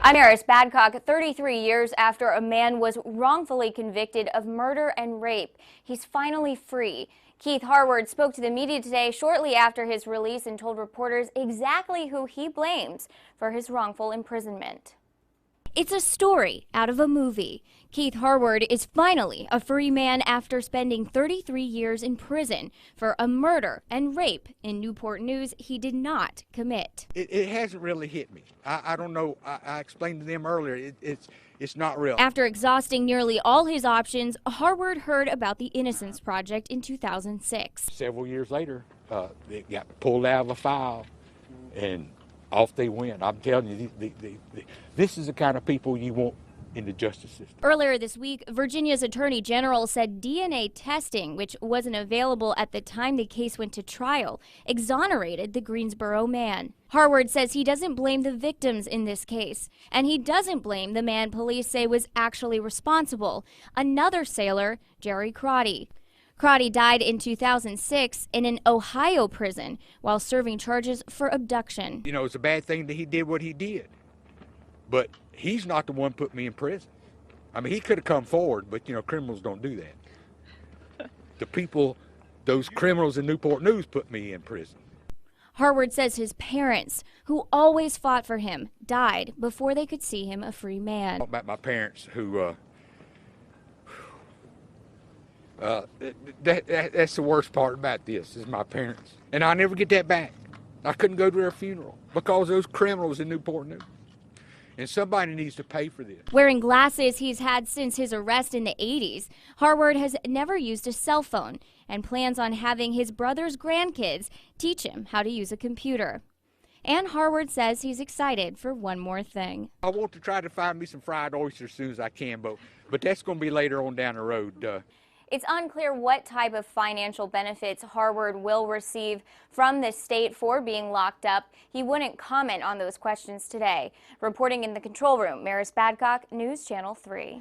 I'm Eris Badcock. 33 years after a man was wrongfully convicted of murder and rape, he's finally free. Keith Harward spoke to the media today shortly after his release and told reporters exactly who he blames for his wrongful imprisonment. It's a story out of a movie. Keith Harward is finally a free man after spending 33 years in prison for a murder and rape in Newport News he did not commit. It hasn't really hit me. I don't know. I explained to them earlier, it's not real. After exhausting nearly all his options, Harward heard about the Innocence Project in 2006. Several years later, it got pulled out of a file and off they went. I'm telling you, this is the kind of people you want in the justice system. Earlier this week, Virginia's Attorney General said DNA testing, which wasn't available at the time the case went to trial, exonerated the Greensboro man. Harward says he doesn't blame the victims in this case, and he doesn't blame the man police say was actually responsible, another sailor, Jerry Crotty. Crotty died in 2006 in an Ohio prison while serving charges for abduction. You know, it's a bad thing that he did what he did, but he's not the one who put me in prison. I mean, he could have come forward, but, you know, criminals don't do that. The people, those criminals in Newport News put me in prison. Harward says his parents, who always fought for him, died before they could see him a free man. About my parents who, that's the worst part about this, is my parents. And I'll never get that back. I couldn't go to their funeral because those criminals in Newport News. And somebody needs to pay for this. Wearing glasses he's had since his arrest in the 80s, Harward has never used a cell phone and plans on having his brother's grandkids teach him how to use a computer. And Harward says he's excited for one more thing. I want to try to find me some fried oysters as soon as I can, but that's going to be later on down the road. It's unclear what type of financial benefits Harward will receive from the state for being locked up. He wouldn't comment on those questions today. Reporting in the control room, Eris Badcock, News Channel 3.